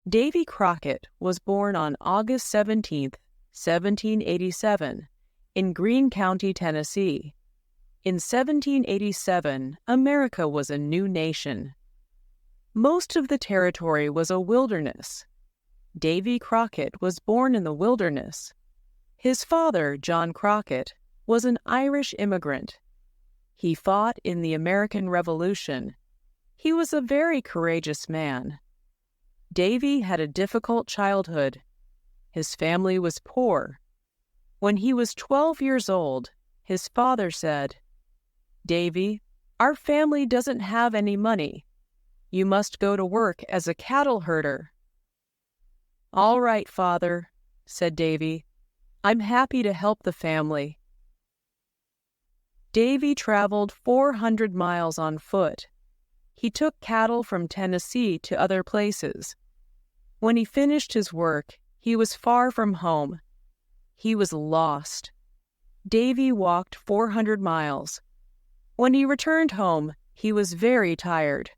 Davy Crockett was born on August 17, 1787, in Greene County, Tennessee. In 1787, America was a new nation. Most of the territory was a wilderness. Davy Crockett was born in the wilderness. His father, John Crockett, was an Irish immigrant. He fought in the American Revolution. He was a very courageous man. Davy had a difficult childhood. His family was poor. When he was 12 years old, his father said, "Davy, our family doesn't have any money. You must go to work as a cattle herder." "All right, father," said Davy. "I'm happy to help the family." Davy traveled 400 miles on foot. He took cattle from Tennessee to other places. When he finished his work, he was far from home. He was lost. Davy walked 400 miles. When he returned home, he was very tired.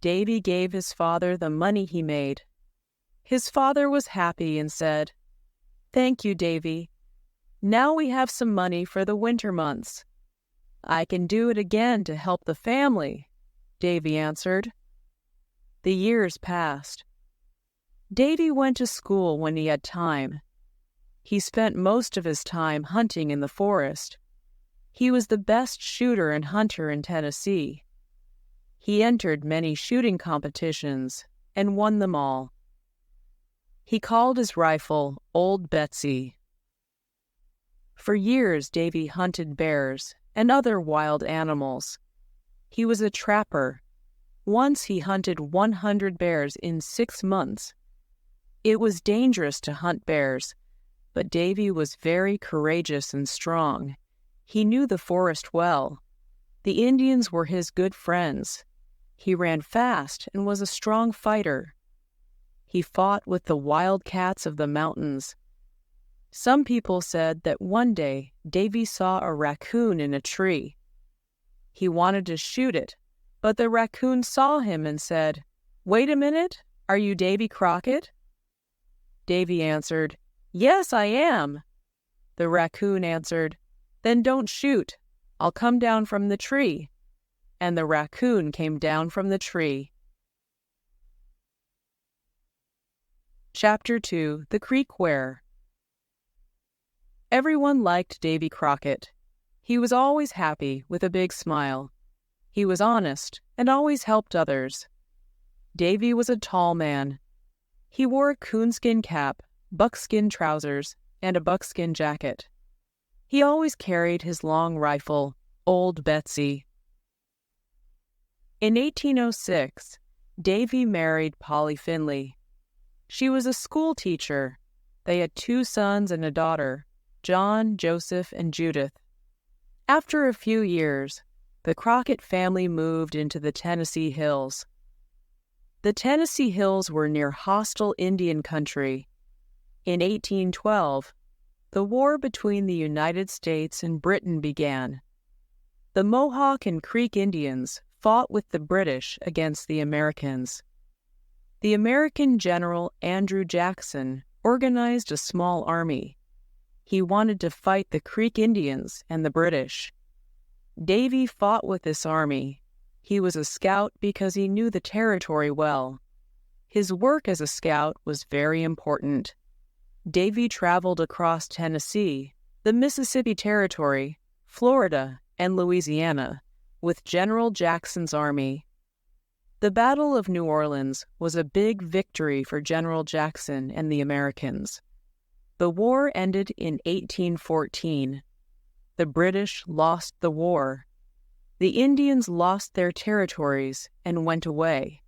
Davy gave his father the money he made. His father was happy and said, "Thank you, Davy. Now we have some money for the winter months." "I can do it again to help the family," Davy answered. The years passed. Davy went to school when he had time. He spent most of his time hunting in the forest. He was the best shooter and hunter in Tennessee. He entered many shooting competitions and won them all. He called his rifle Old Betsy. For years, Davy hunted bears and other wild animals. He was a trapper. Once he hunted 100 bears in 6 months. It was dangerous to hunt bears, but Davy was very courageous and strong. He knew the forest well. The Indians were his good friends. He ran fast and was a strong fighter. He fought with the wild cats of the mountains. Some people said that one day Davy saw a raccoon in a tree. He wanted to shoot it, but the raccoon saw him and said, "Wait a minute, are you Davy Crockett?" Davy answered, "Yes, I am." The raccoon answered, "Then don't shoot. I'll come down from the tree." And the raccoon came down from the tree. Chapter 2: The Creek Where. Everyone liked Davy Crockett. He was always happy, with a big smile. He was honest and always helped others. Davy was a tall man. He wore a coonskin cap, buckskin trousers, and a buckskin jacket. He always carried his long rifle, Old Betsy. In 1806, Davy married Polly Finley. She was a school teacher. They had 2 sons and a daughter, John, Joseph, and Judith. After a few years, the Crockett family moved into the Tennessee Hills. The Tennessee Hills were near hostile Indian country. In 1812, the war between the United States and Britain began. The Mohawk and Creek Indians fought with the British against the Americans. The American General Andrew Jackson organized a small army. He wanted to fight the Creek Indians and the British. Davy fought with this army. He was a scout because he knew the territory well. His work as a scout was very important. Davy traveled across Tennessee, the Mississippi Territory, Florida, and Louisiana with General Jackson's army. The Battle of New Orleans was a big victory for General Jackson and the Americans. The war ended in 1814. The British lost the war. The Indians lost their territories and went away.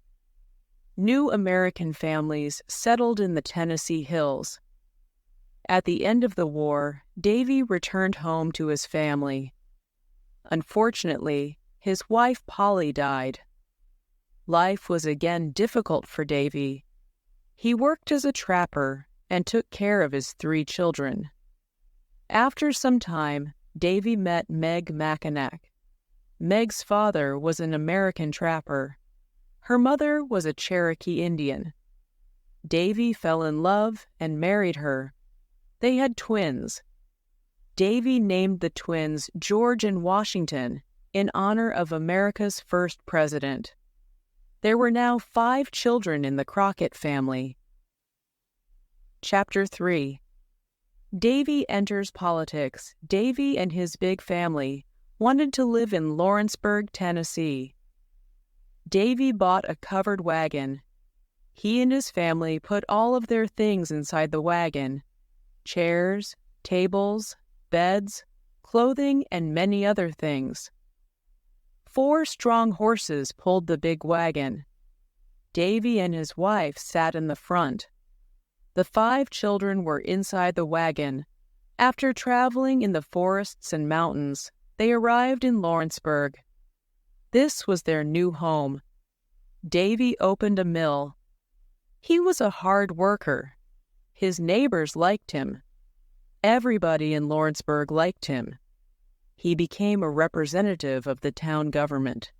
New American families settled in the Tennessee Hills. At the end of the war, Davy returned home to his family. Unfortunately, his wife Polly died. Life was again difficult for Davy. He worked as a trapper and took care of his 3 children. After some time, Davy met Meg Mackinac. Meg's father was an American trapper. Her mother was a Cherokee Indian. Davy fell in love and married her. They had twins. Davy named the twins George and Washington in honor of America's first president. There were now 5 children in the Crockett family. Chapter 3. Davy enters politics. Davy and his big family wanted to live in Lawrenceburg, Tennessee. Davy bought a covered wagon. He and his family put all of their things inside the wagon: chairs, tables, beds, clothing, and many other things. 4 strong horses pulled the big wagon. Davy and his wife sat in the front. The 5 children were inside the wagon. After traveling in the forests and mountains, they arrived in Lawrenceburg. This was their new home. Davy opened a mill. He was a hard worker. His neighbors liked him. Everybody in Lawrenceburg liked him. He became a representative of the town government.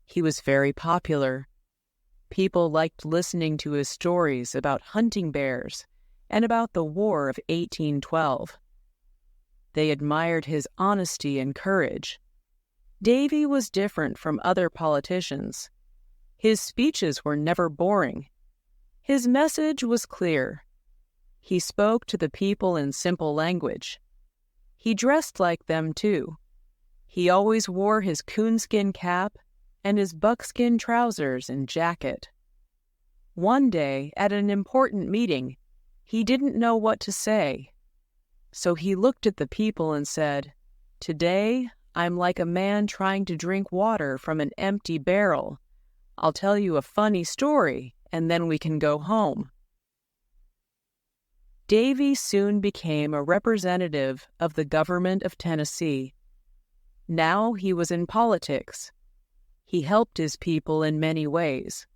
He was very popular. People liked listening to his stories about hunting bears and about the War of 1812. They admired his honesty and courage. Davy was different from other politicians. His speeches were never boring. His message was clear. He spoke to the people in simple language. He dressed like them, too. He always wore his coonskin cap and his buckskin trousers and jacket. One day, at an important meeting, he didn't know what to say. So he looked at the people and said, "Today, I'm like a man trying to drink water from an empty barrel. I'll tell you a funny story, and then we can go home." Davy soon became a representative of the government of Tennessee. Now he was in politics. He helped his people in many ways.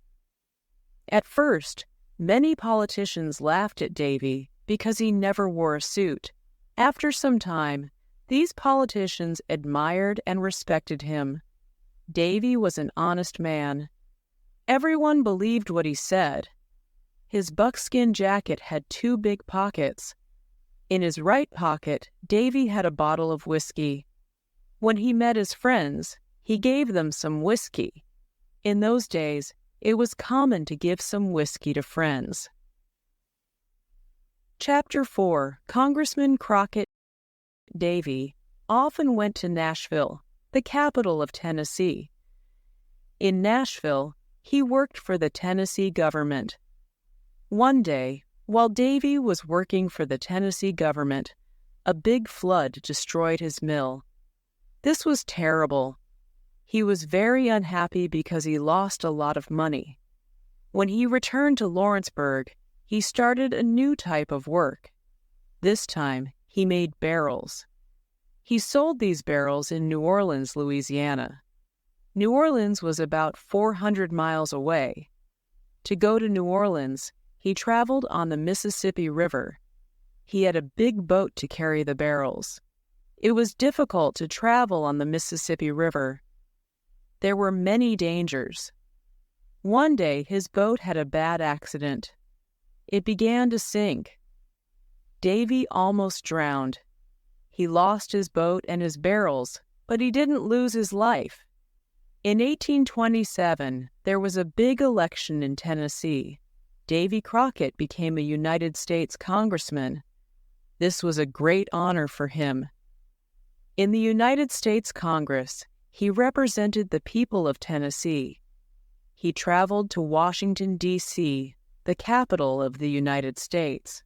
At first, many politicians laughed at Davy because he never wore a suit. After some time, these politicians admired and respected him. Davy was an honest man. Everyone believed what he said. His buckskin jacket had 2 big pockets. In his right pocket, Davy had a bottle of whiskey. When he met his friends, he gave them some whiskey. In those days, it was common to give some whiskey to friends. Chapter 4. Congressman Crockett. Davy often went to Nashville, the capital of Tennessee. In Nashville, he worked for the Tennessee government. One day, while Davy was working for the Tennessee government, a big flood destroyed his mill. This was terrible. He was very unhappy because he lost a lot of money. When he returned to Lawrenceburg, he started a new type of work. This time, he made barrels. He sold these barrels in New Orleans, Louisiana. New Orleans was about 400 miles away. To go to New Orleans, he traveled on the Mississippi River. He had a big boat to carry the barrels. It was difficult to travel on the Mississippi River. There were many dangers. One day, his boat had a bad accident. It began to sink. Davy almost drowned. He lost his boat and his barrels, but he didn't lose his life. In 1827, there was a big election in Tennessee. Davy Crockett became a United States congressman. This was a great honor for him. In the United States Congress, he represented the people of Tennessee. He traveled to Washington, D.C., the capital of the United States.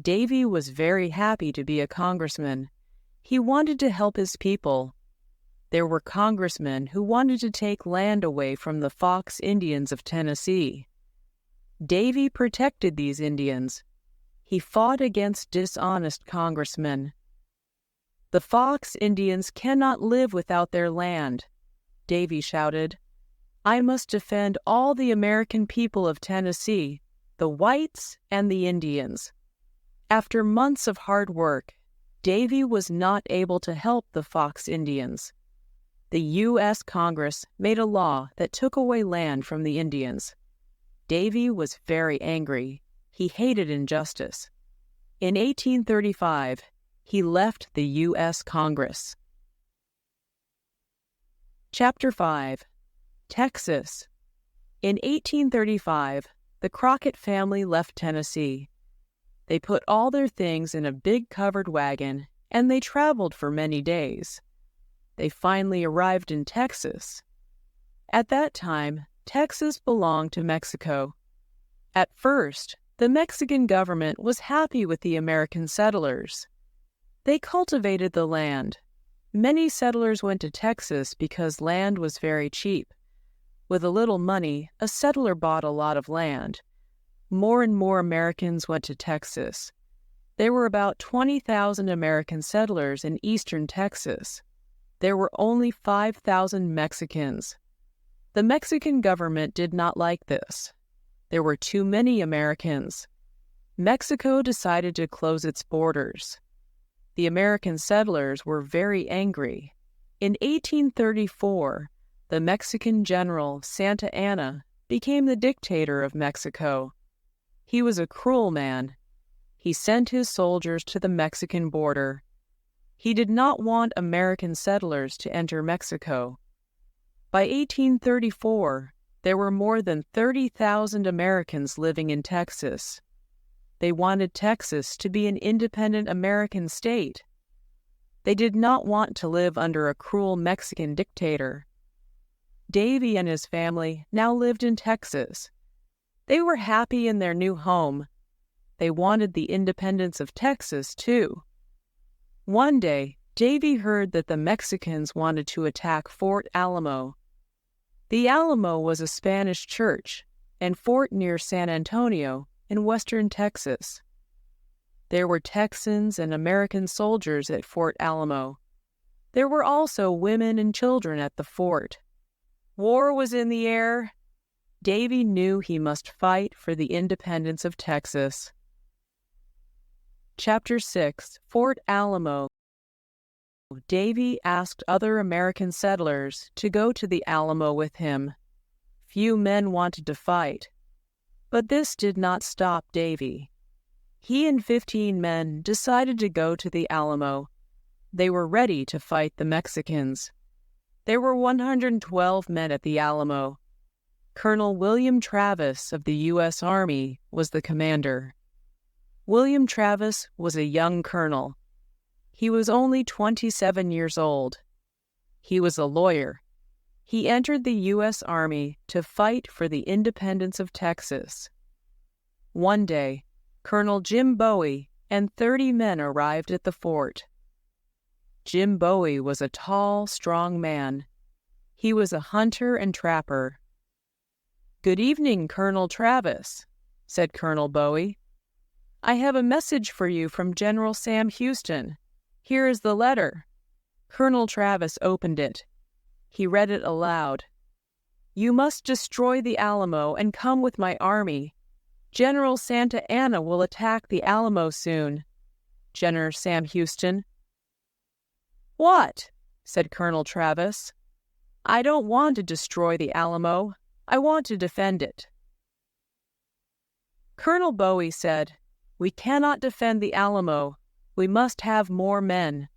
Davy was very happy to be a congressman. He wanted to help his people. There were congressmen who wanted to take land away from the Fox Indians of Tennessee. Davy protected these Indians. He fought against dishonest congressmen. "The Fox Indians cannot live without their land," Davy shouted. "I must defend all the American people of Tennessee, the whites and the Indians." After months of hard work, Davy was not able to help the Fox Indians. The U.S. Congress made a law that took away land from the Indians. Davy was very angry. He hated injustice. In 1835, he left the U.S. Congress. Chapter 5. Texas. In 1835, the Crockett family left Tennessee. They put all their things in a big covered wagon, and they traveled for many days. They finally arrived in Texas. At that time, Texas belonged to Mexico. At first, the Mexican government was happy with the American settlers. They cultivated the land. Many settlers went to Texas because land was very cheap. With a little money, a settler bought a lot of land. More and more Americans went to Texas. There were about 20,000 American settlers in eastern Texas. There were only 5,000 Mexicans. The Mexican government did not like this. There were too many Americans. Mexico decided to close its borders. The American settlers were very angry. In 1834, the Mexican general Santa Anna became the dictator of Mexico. He was a cruel man. He sent his soldiers to the Mexican border. He did not want American settlers to enter Mexico. By 1834, there were more than 30,000 Americans living in Texas. They wanted Texas to be an independent American state. They did not want to live under a cruel Mexican dictator. Davy and his family now lived in Texas. They were happy in their new home. They wanted the independence of Texas, too. One day, Davy heard that the Mexicans wanted to attack Fort Alamo. The Alamo was a Spanish church and fort near San Antonio in western Texas. There were Texans and American soldiers at Fort Alamo. There were also women and children at the fort. War was in the air. Davy knew he must fight for the independence of Texas. Chapter 6. Fort Alamo. Davy asked other American settlers to go to the Alamo with him. Few men wanted to fight, but this did not stop Davy. He and 15 men decided to go to the Alamo. They were ready to fight the Mexicans. There were 112 men at the Alamo. Colonel William Travis of the U.S. Army was the commander. William Travis was a young colonel. He was only 27 years old. He was a lawyer. He entered the U.S. Army to fight for the independence of Texas. One day, Colonel Jim Bowie and 30 men arrived at the fort. Jim Bowie was a tall, strong man. He was a hunter and trapper. "Good evening, Colonel Travis," said Colonel Bowie. "I have a message for you from General Sam Houston. Here is the letter." Colonel Travis opened it. He read it aloud. "You must destroy the Alamo and come with my army. General Santa Anna will attack the Alamo soon. General Sam Houston." "What?" said Colonel Travis. "I don't want to destroy the Alamo. I want to defend it." Colonel Bowie said, "We cannot defend the Alamo. We must have more men."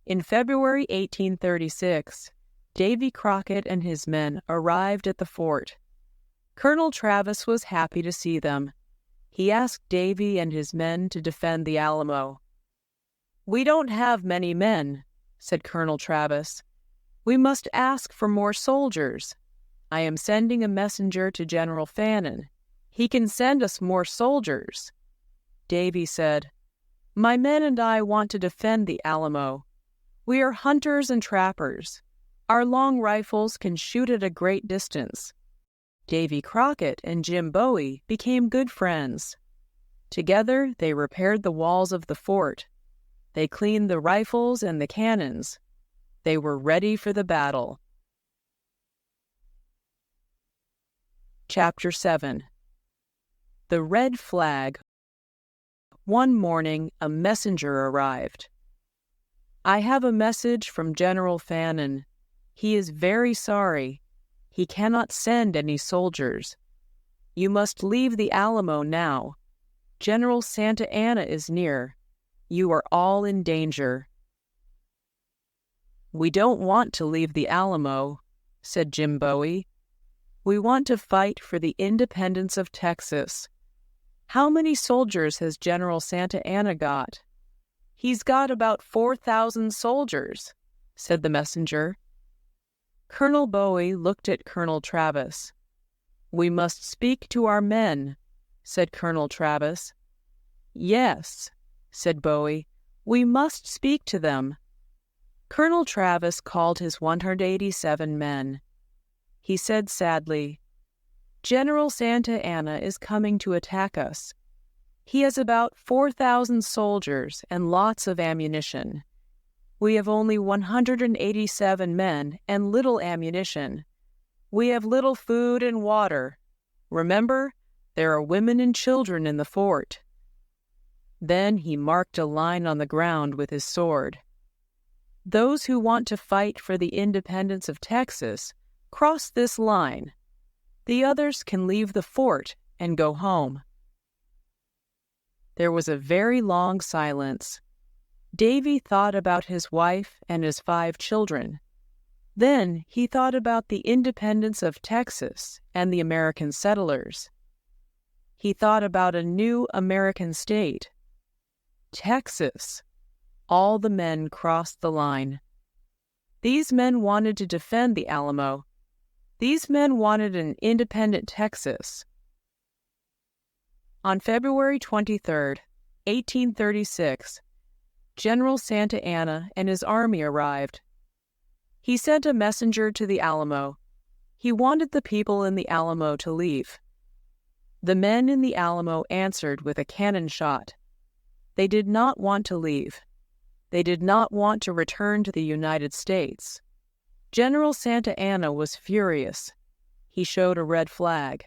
In February 1836, Davy Crockett and his men arrived at the fort. Colonel Travis was happy to see them. He asked Davy and his men to defend the Alamo. "We don't have many men," said Colonel Travis. "We must ask for more soldiers. I am sending a messenger to General Fannin. He can send us more soldiers." Davy said, "My men and I want to defend the Alamo. We are hunters and trappers. Our long rifles can shoot at a great distance." Davy Crockett and Jim Bowie became good friends. Together, they repaired the walls of the fort. They cleaned the rifles and the cannons. They were ready for the battle. Chapter 7. The Red Flag. One morning, a messenger arrived. "I have a message from General Fannin. He is very sorry. He cannot send any soldiers. You must leave the Alamo now. General Santa Anna is near. You are all in danger." "We don't want to leave the Alamo," said Jim Bowie. "We want to fight for the independence of Texas. How many soldiers has General Santa Anna got?" "He's got about 4,000 soldiers," said the messenger. Colonel Bowie looked at Colonel Travis. "We must speak to our men," said Colonel Travis. "Yes," said Bowie, "we must speak to them." Colonel Travis called his 187 men. He said sadly, "General Santa Anna is coming to attack us. He has about 4,000 soldiers and lots of ammunition. We have only 187 men and little ammunition. We have little food and water. Remember, there are women and children in the fort." Then he marked a line on the ground with his sword. "Those who want to fight for the independence of Texas, cross this line. The others can leave the fort and go home." There was a very long silence. Davy thought about his wife and his 5 children. Then he thought about the independence of Texas and the American settlers. He thought about a new American state. Texas. All the men crossed the line. These men wanted to defend the Alamo. These men wanted an independent Texas. On February 23, 1836, General Santa Anna and his army arrived. He sent a messenger to the Alamo. He wanted the people in the Alamo to leave. The men in the Alamo answered with a cannon shot. They did not want to leave. They did not want to return to the United States. General Santa Anna was furious. He showed a red flag.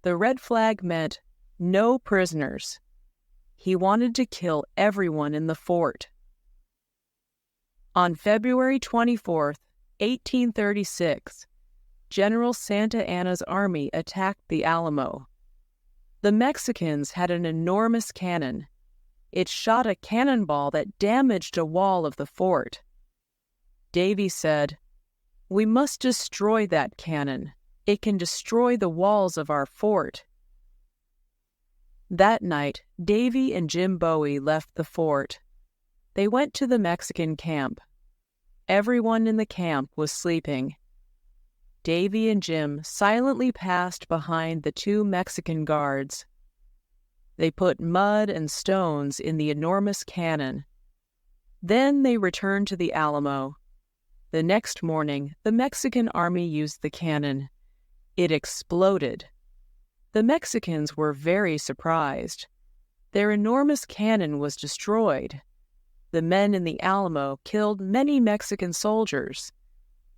The red flag meant no prisoners. He wanted to kill everyone in the fort. On February 24, 1836, General Santa Anna's army attacked the Alamo. The Mexicans had an enormous cannon. It shot a cannonball that damaged a wall of the fort. Davy said, "We must destroy that cannon. It can destroy the walls of our fort." That night, Davy and Jim Bowie left the fort. They went to the Mexican camp. Everyone in the camp was sleeping. Davy and Jim silently passed behind the 2 Mexican guards. They put mud and stones in the enormous cannon. Then they returned to the Alamo. The next morning, the Mexican army used the cannon. It exploded. The Mexicans were very surprised. Their enormous cannon was destroyed. The men in the Alamo killed many Mexican soldiers.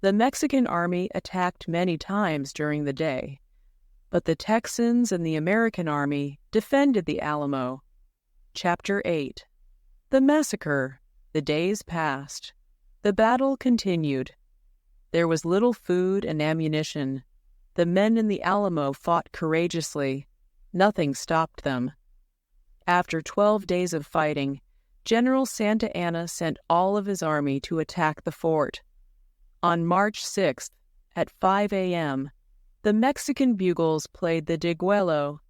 The Mexican army attacked many times during the day, but the Texans and the American army defended the Alamo. Chapter 8. The Massacre. The days passed. The battle continued. There was little food and ammunition. The men in the Alamo fought courageously. Nothing stopped them. After 12 days of fighting, General Santa Anna sent all of his army to attack the fort. On March 6th, at 5 a.m., the Mexican bugles played the Diguelo.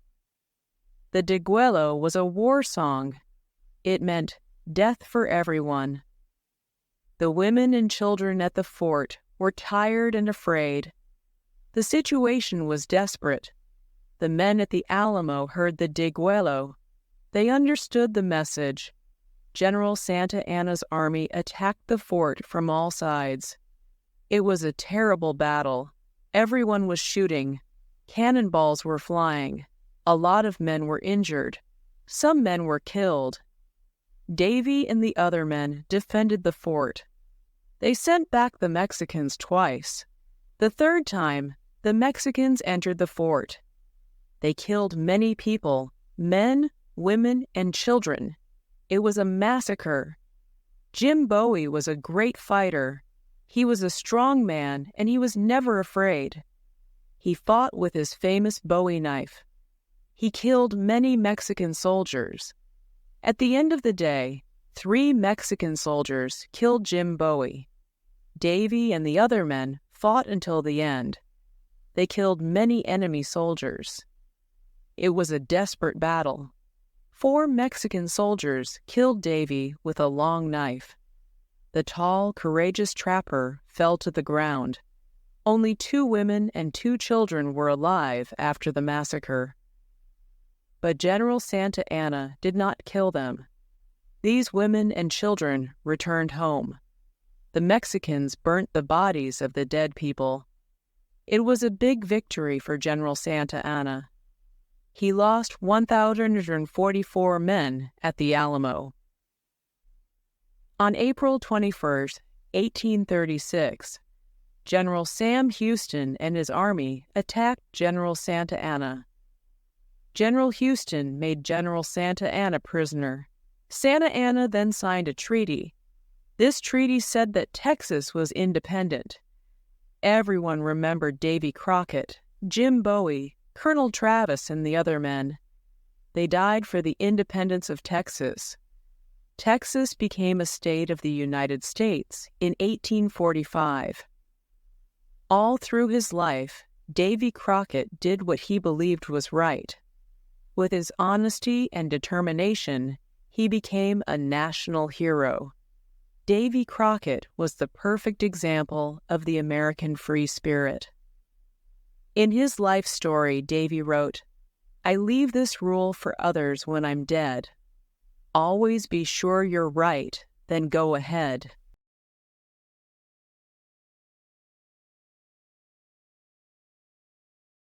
The Diguelo was a war song. It meant death for everyone. The women and children at the fort were tired and afraid. The situation was desperate. The men at the Alamo heard the Diguelo. They understood the message. General Santa Anna's army attacked the fort from all sides. It was a terrible battle. Everyone was shooting. Cannonballs were flying. A lot of men were injured. Some men were killed. Davy and the other men defended the fort. They sent back the Mexicans twice. The third time, the Mexicans entered the fort. They killed many people, men, women, and children. It was a massacre. Jim Bowie was a great fighter. He was a strong man, and he was never afraid. He fought with his famous Bowie knife. He killed many Mexican soldiers. At the end of the day, 3 Mexican soldiers killed Jim Bowie. Davy and the other men fought until the end. They killed many enemy soldiers. It was a desperate battle. 4 Mexican soldiers killed Davy with a long knife. The tall, courageous trapper fell to the ground. Only 2 women and 2 children were alive after the massacre. But General Santa Anna did not kill them. These women and children returned home. The Mexicans burnt the bodies of the dead people. It was a big victory for General Santa Anna. He lost 1,044 men at the Alamo. On April 21, 1836, General Sam Houston and his army attacked General Santa Anna. General Houston made General Santa Anna prisoner. Santa Anna then signed a treaty. This treaty said that Texas was independent. Everyone remembered Davy Crockett, Jim Bowie, Colonel Travis, and the other men. They died for the independence of Texas. Texas became a state of the United States in 1845. All through his life, Davy Crockett did what he believed was right. With his honesty and determination, he became a national hero. Davy Crockett was the perfect example of the American free spirit. In his life story, Davy wrote, "I leave this rule for others when I'm dead. Always be sure you're right, then go ahead."